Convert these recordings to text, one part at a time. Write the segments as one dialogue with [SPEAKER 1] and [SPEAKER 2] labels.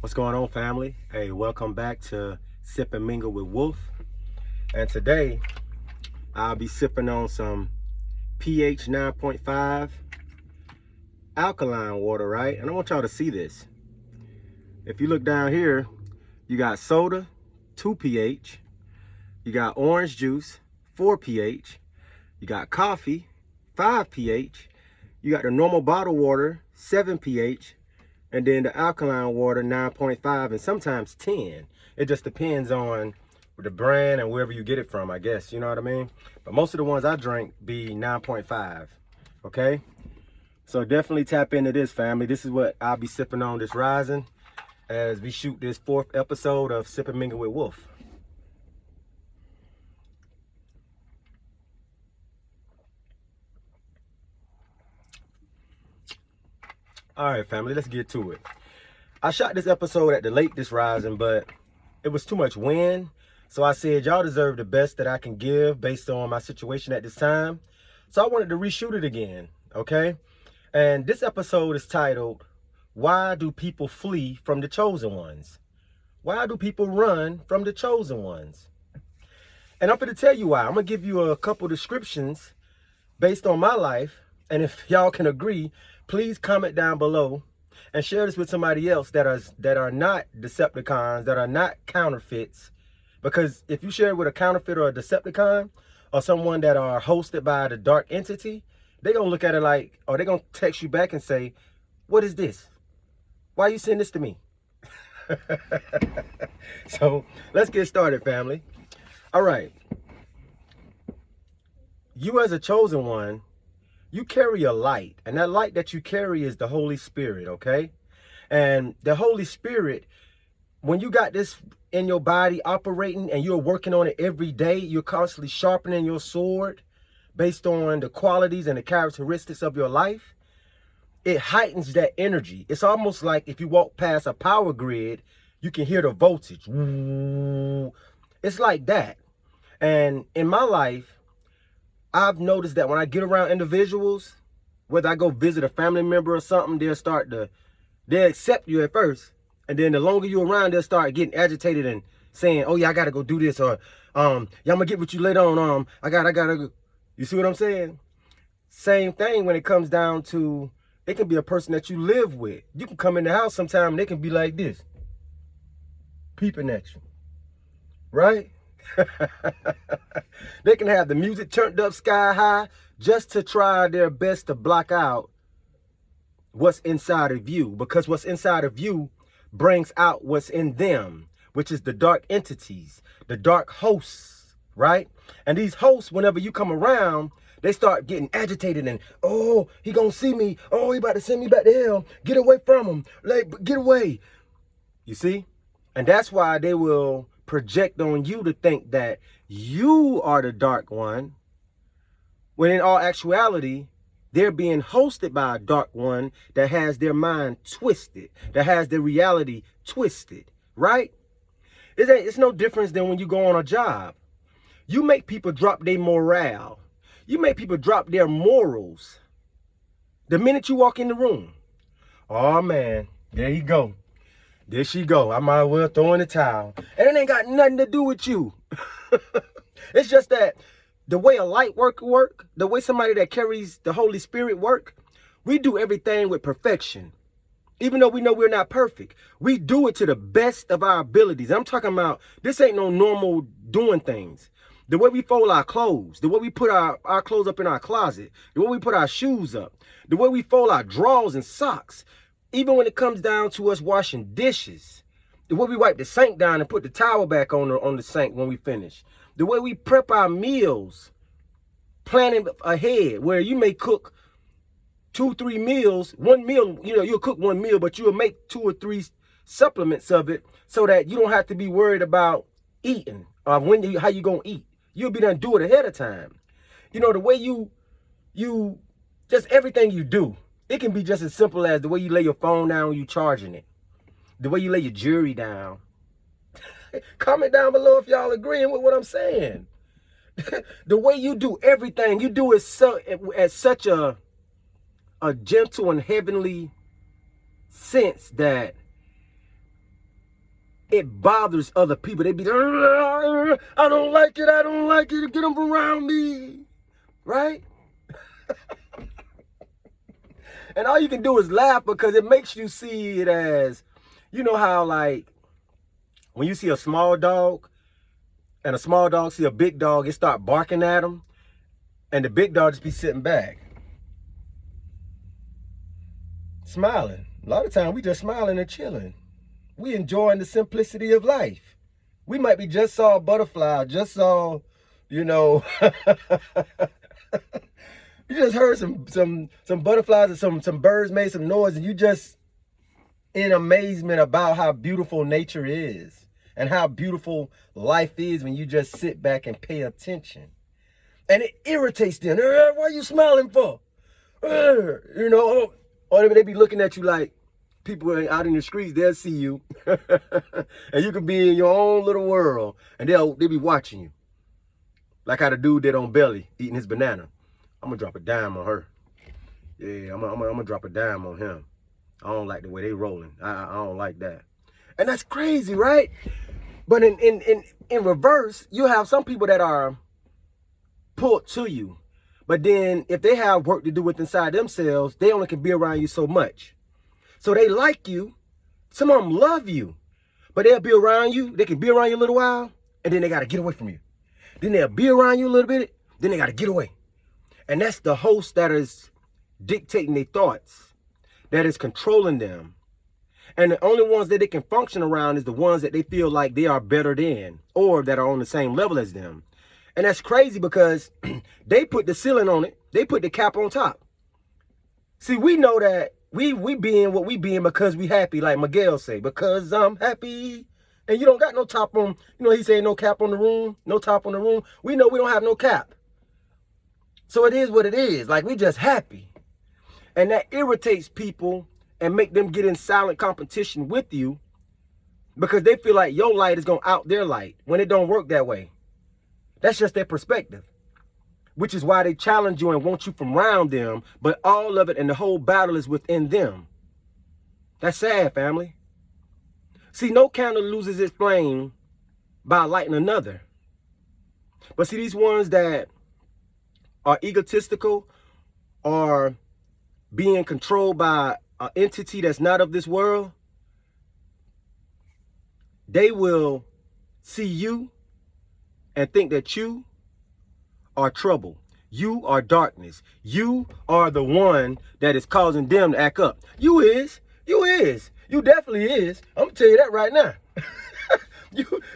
[SPEAKER 1] What's going on, family? Hey, welcome back to Sip and Mingle with Wolf. And today, I'll be sipping on some pH 9.5 alkaline water, right? And I want y'all to see this. If you look down here, you got soda, 2 pH. You got orange juice, 4 pH. You got coffee, 5 pH. You got the normal bottled water, 7 pH. And then the alkaline water, 9.5 and sometimes 10. It just depends on the brand and wherever you get it from, I guess. You know what I mean? But most of the ones I drink be 9.5. Okay? So definitely tap into this, family. This is what I'll be sipping on this rising as we shoot this 4th episode of Sip and Mingle with Wolf. All right, family, let's get to it. I shot this episode at the lake this rising, but it was too much wind. So I said, y'all deserve the best that I can give based on my situation at this time. So I wanted to reshoot it again, okay? And this episode is titled, Why Do People Flee from the Chosen Ones? Why do people run from the chosen ones? And I'm going to tell you why. I'm going to give you a couple descriptions based on my life. And if y'all can agree, please comment down below and share this with somebody else that are not Decepticons, that are not counterfeits. Because if you share it with a counterfeit or a Decepticon or someone that are hosted by the dark entity, they're going to look at it like, or they're going to text you back and say, what is this? Why you send this to me? So let's get started, family. All right. You as a chosen one, you carry a light, and that light that you carry is the Holy Spirit, okay? And the Holy Spirit, when you got this in your body operating and you're working on it every day, you're constantly sharpening your sword based on the qualities and the characteristics of your life, it heightens that energy. It's almost like if you walk past a power grid, you can hear the voltage. It's like that. And in my life, I've noticed that when I get around individuals, whether I go visit a family member or something, they'll accept you at first. And then the longer you're around, they'll start getting agitated and saying, oh yeah, I gotta go do this, or yeah, I'm gonna get with you later on. I gotta go. You see what I'm saying? Same thing when it comes down to, it can be a person that you live with. You can come in the house sometime and they can be like this, peeping at you, right? They can have the music turned up sky high just to try their best to block out what's inside of you, because what's inside of you brings out what's in them, which is the dark entities, the dark hosts, right? And these hosts, whenever you come around, they start getting agitated and, oh, he gonna see me. Oh, he about to send me back to hell. Get away from him. Like, get away. You see? And that's why they will project on you to think that you are the dark one, when in all actuality, they're being hosted by a dark one that has their mind twisted, that has their reality twisted, right? It's no difference than when you go on a job. You make people drop their morale. You make people drop their morals the minute you walk in the room. Oh man, there you go. There she go. I might as well throw in the towel. And it ain't got nothing to do with you. It's just that the way a light worker work, the way somebody that carries the Holy Spirit work, we do everything with perfection. Even though we know we're not perfect, we do it to the best of our abilities. I'm talking about, this ain't no normal doing things. The way we fold our clothes, the way we put our clothes up in our closet, the way we put our shoes up, the way we fold our drawers and socks, even when it comes down to us washing dishes, the way we wipe the sink down and put the towel back on the sink when we finish, the way we prep our meals, planning ahead, where you may cook 2-3 meals, one meal, you'll cook one meal, but you'll make 2 or 3 supplements of it so that you don't have to be worried about eating or how you gonna eat. You'll be done do it ahead of time. The way you just everything you do. It can be just as simple as the way you lay your phone down when you're charging it, the way you lay your jewelry down. Comment down below if y'all agreeing with what I'm saying. The way you do everything, you do it at such a gentle and heavenly sense that it bothers other people. They be, I don't like it, I don't like it, get them around me, right? And all you can do is laugh because it makes you see it as, you know how like, when you see a small dog, and a small dog see a big dog, it start barking at him, and the big dog just be sitting back, smiling. A lot of times we just smiling and chilling. We enjoying the simplicity of life. We might be just saw a butterfly, just saw, you know, you just heard some butterflies and some birds made some noise, and you just in amazement about how beautiful nature is and how beautiful life is when you just sit back and pay attention. And it irritates them. What are you smiling for? You know, or they be looking at you like, people out in the streets, they'll see you. And you can be in your own little world, and they'll be watching you. Like how the dude did on Belly, eating his banana. I'm gonna drop a dime on her. Yeah, I'm gonna drop a dime on him. I don't like the way they rolling. I don't like that. And that's crazy, right? But in reverse, you have some people that are pulled to you. But then if they have work to do with inside themselves, they only can be around you so much. So they like you. Some of them love you. But they'll be around you. They can be around you a little while, and then they got to get away from you. Then they'll be around you a little bit, then they got to get away. And that's the host that is dictating their thoughts, that is controlling them. And the only ones that they can function around is the ones that they feel like they are better than, or that are on the same level as them. And that's crazy because they put the ceiling on it. They put the cap on top. See, we know that we being what we being because we happy, like Miguel say, because I'm happy. And you don't got no top on, you know, he saying no cap on the room, no top on the room. We know we don't have no cap. So it is what it is. Like, we just happy. And that irritates people and make them get in silent competition with you because they feel like your light is going to out their light when it don't work that way. That's just their perspective, which is why they challenge you and want you from around them, but all of it and the whole battle is within them. That's sad, family. See, no candle loses its flame by lighting another. But see, these ones that are egotistical or being controlled by an entity that's not of this world, they will see you and think that you are trouble. You are darkness. You are the one that is causing them to act up. You is. You definitely is. I'm gonna tell you that right now.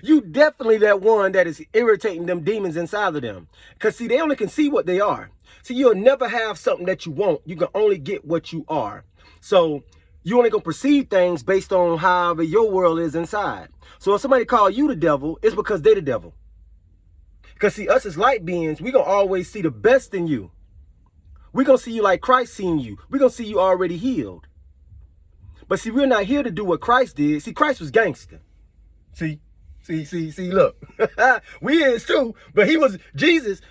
[SPEAKER 1] You definitely that one that is irritating them demons inside of them. Because see, they only can see what they are. See, you'll never have something that you want. You can only get what you are. So you only gonna perceive things based on however your world is inside. So if somebody call you the devil, it's because they the devil. Because see, us as light beings, we gonna always see the best in you. We gonna see you like Christ seen you. We gonna see you already healed. But see, we're not here to do what Christ did. See, Christ was gangster. See, look. We is too, but he was Jesus,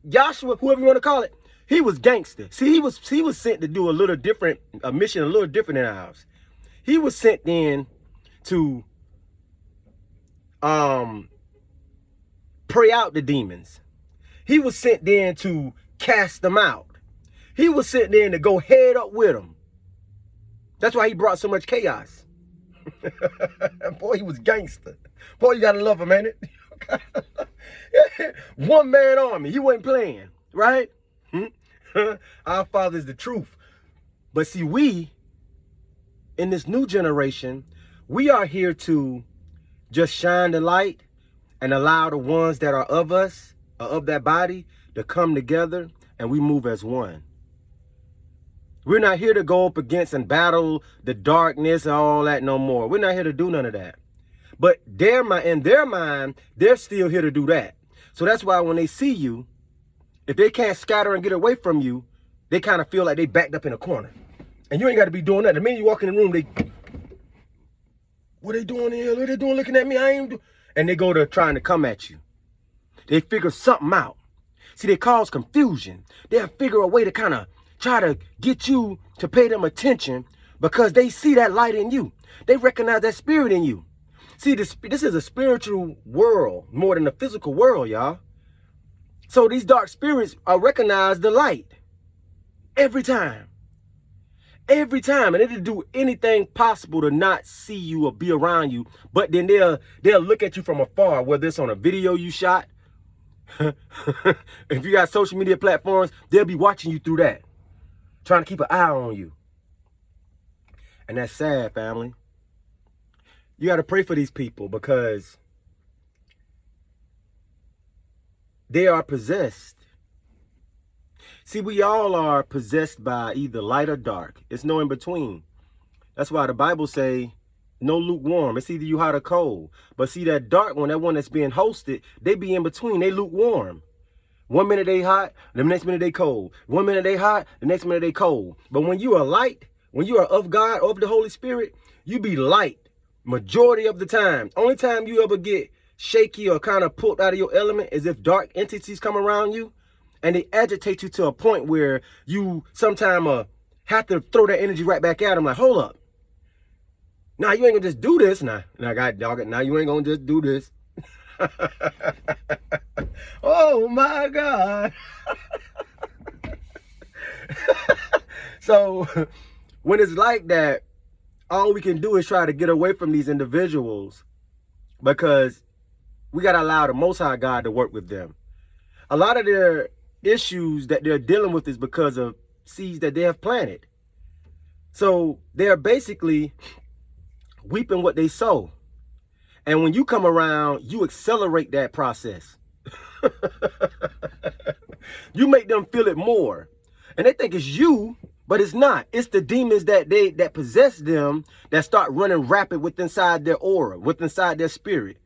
[SPEAKER 1] Joshua, whoever you want to call it, he was gangster. See, he was sent to do a little different, a mission a little different than ours. He was sent in to pray out the demons. He was sent in to cast them out. He was sent in to go head up with them. That's why he brought so much chaos. Boy, he was gangster. Boy, you gotta love him, ain't it? One man army. He wasn't playing, right? Our Father is the truth. But see, we, in this new generation, we are here to just shine the light and allow the ones that are of us, of that body, to come together and we move as one. We're not here to go up against and battle the darkness and all that no more. We're not here to do none of that. But in their mind, they're still here to do that. So that's why when they see you, if they can't scatter and get away from you, they kind of feel like they backed up in a corner. And you ain't got to be doing that. The minute you walk in the room, what they doing here? What they doing looking at me? I ain't do. And they go to trying to come at you. They figure something out. See, they cause confusion. They'll figure a way to kind of try to get you to pay them attention because they see that light in you. They recognize that spirit in you. See, this is a spiritual world more than a physical world, y'all. So these dark spirits are recognize the light every time. Every time. And it'll do anything possible to not see you or be around you. But then they'll look at you from afar, whether it's on a video you shot. If you got social media platforms, they'll be watching you through that, trying to keep an eye on you. And that's sad, family. You got to pray for these people because they are possessed. See, we all are possessed by either light or dark. It's no in between. That's why the Bible say no lukewarm. It's either you hot or cold. But see, that dark one, that one that's being hosted, they be in between. They lukewarm. 1 minute they hot, the next minute they cold. 1 minute they hot, the next minute they cold. But when you are light, when you are of God, of the Holy Spirit, you be light majority of the time. Only time you ever get shaky or kind of pulled out of your element is if dark entities come around you and they agitate you to a point where you sometime have to throw that energy right back at them. Like, hold up. Now you ain't gonna just do this. Now you ain't gonna just do this. Oh my God. So when it's like that, all we can do is try to get away from these individuals because we got to allow the Most High God to work with them. A lot of their issues that they're dealing with is because of seeds that they have planted. So they're basically reaping what they sow. And when you come around, you accelerate that process. You make them feel it more. And they think it's you, but it's not. It's the demons that possess them that start running rapid within inside their aura, within inside their spirit,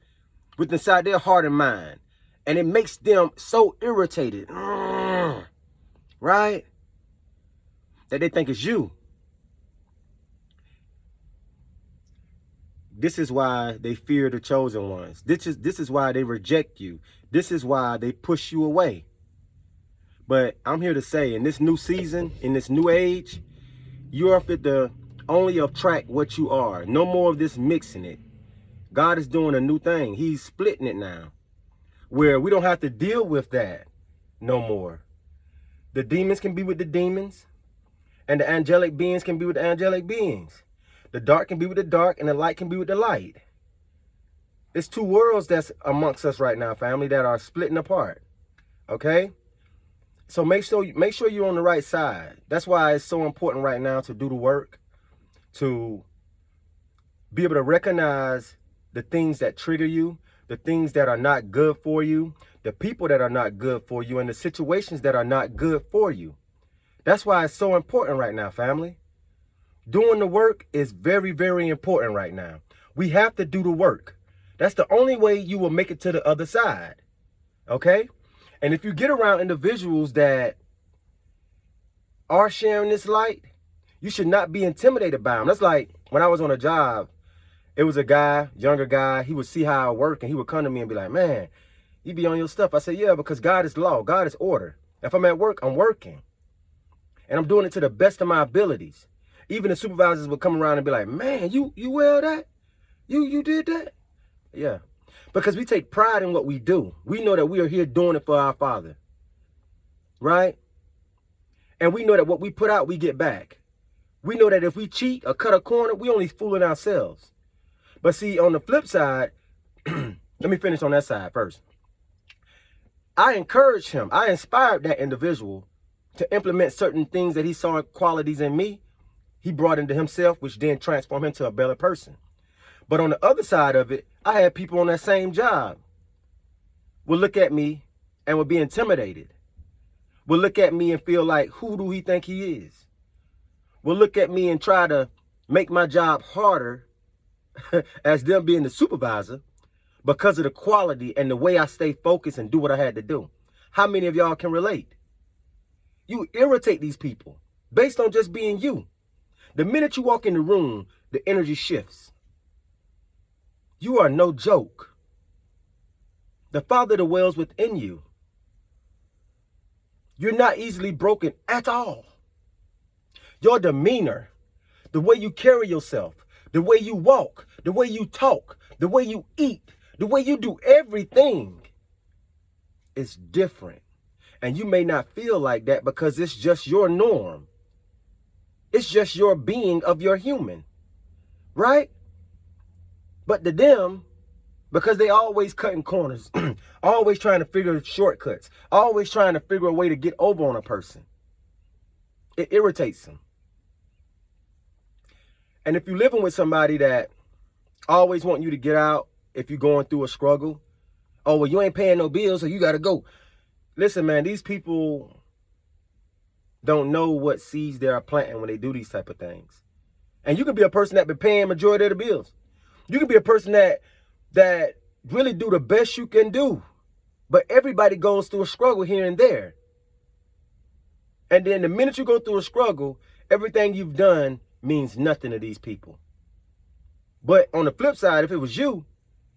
[SPEAKER 1] within inside their heart and mind. And it makes them so irritated, right? That they think it's you. This is why they fear the chosen ones. This is why they reject you. This is why they push you away. But I'm here to say, in this new season, in this new age, you are fit to only attract what you are. No more of this mixing it. God is doing a new thing. He's splitting it now, where we don't have to deal with that no more. The demons can be with the demons, and the angelic beings can be with the angelic beings. The dark can be with the dark, and the light can be with the light. It's two worlds that's amongst us right now, family, that are splitting apart. Okay? So make sure you're on the right side. That's why it's so important right now to do the work, to be able to recognize the things that trigger you, the things that are not good for you, the people that are not good for you, and the situations that are not good for you. That's why it's so important right now, family. Doing the work is very, very important right now. We have to do the work. That's the only way you will make it to the other side. Okay? And if you get around individuals that are sharing this light, you should not be intimidated by them. That's like when I was on a job, it was a guy, younger guy, he would see how I work and he would come to me and be like, man, you be on your stuff. I said, yeah, because God is law, God is order. If I'm at work, I'm working. And I'm doing it to the best of my abilities. Even the supervisors would come around and be like, man, you wear that? You did that? Yeah. Because we take pride in what we do. We know that we are here doing it for our Father. Right? And we know that what we put out, we get back. We know that if we cheat or cut a corner, we only fooling ourselves. But see, on the flip side, let me finish on that side first. I encouraged him. I inspired that individual to implement certain things that he saw qualities in me. He brought into himself, which then transformed him to a better person. But on the other side of it, I had people on that same job would look at me and would be intimidated. Would look at me and feel like, who do he think he is? Would look at me and try to make my job harder as them being the supervisor because of the quality and the way I stay focused and do what I had to do. How many of y'all can relate? You irritate these people based on just being you. The minute you walk in the room, the energy shifts. You are no joke. The Father dwells within you. You're not easily broken at all. Your demeanor, the way you carry yourself, the way you walk, the way you talk, The way you eat, the way you do everything is different. And you may not feel like that because it's just your norm. It's just your being of your human, right? But to them, because they always cutting corners, always trying to figure shortcuts, always trying to figure a way to get over on a person, it irritates them. And if you're living with somebody that always want you to get out if you're going through a struggle, oh, well, you ain't paying no bills, so you got to go. Listen, man, these people don't know what seeds they are planting when they do these type of things. And you could be a person that been paying majority of the bills. You could be a person that really do the best you can do. But everybody goes through a struggle here and there. And then the minute you go through a struggle, everything you've done means nothing to these people. But on the flip side, if it was you,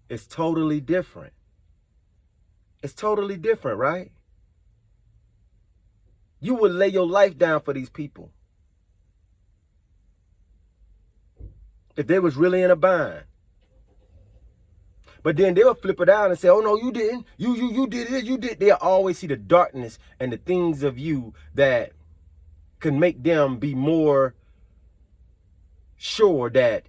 [SPEAKER 1] it's totally different. It's totally different, right? You would lay your life down for these people if they was really in a bind. But then they'll flip it out and say, oh, no, you didn't. You did it. You did. They'll always see the darkness and the things of you that can make them be more sure that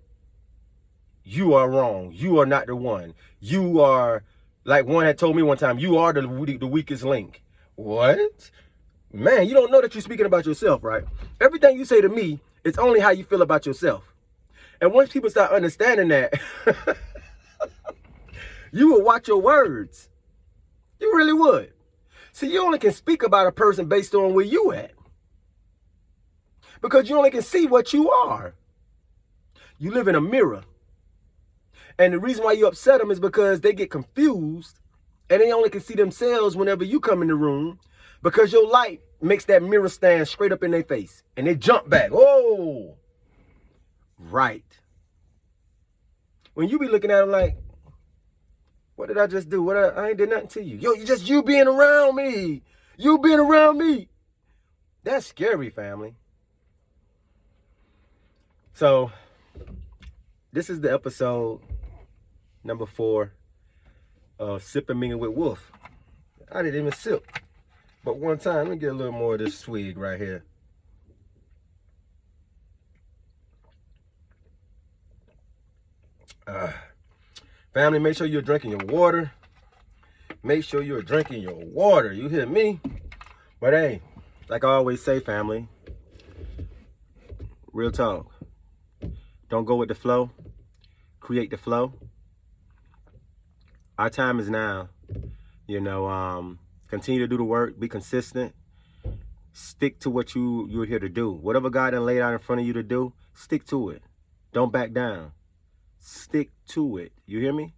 [SPEAKER 1] you are wrong. You are not the one. You are, like one had told me one time, you are the weakest link. What? Man, you don't know that you're speaking about yourself, right? Everything you say to me is only how you feel about yourself. And once people start understanding that, you will watch your words. You really would. See, you only can speak about a person based on where you at. Because you only can see what you are. You live in a mirror. And the reason why you upset them is because they get confused and they only can see themselves whenever you come in the room, because your light makes that mirror stand straight up in their face and they jump back. Oh, right. When you be looking at them like, what did I just do? I ain't did nothing to you. Yo, you being around me. You being around me. That's scary, family. So this is the episode number 4 of Sip and Mingle with Wolf. I didn't even sip. But one time, let me get a little more of this swig right here. Family, make sure you're drinking your water. Make sure you're drinking your water. You hear me? But hey, like I always say, family, real talk. Don't go with the flow. Create the flow. Our time is now. You know, continue to do the work. Be consistent. Stick to what you're here to do. Whatever God done laid out in front of you to do, stick to it. Don't back down. Stick to it. You hear me?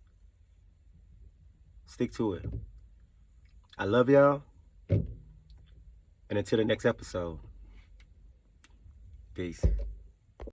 [SPEAKER 1] Stick to it. I love y'all. And until the next episode, peace.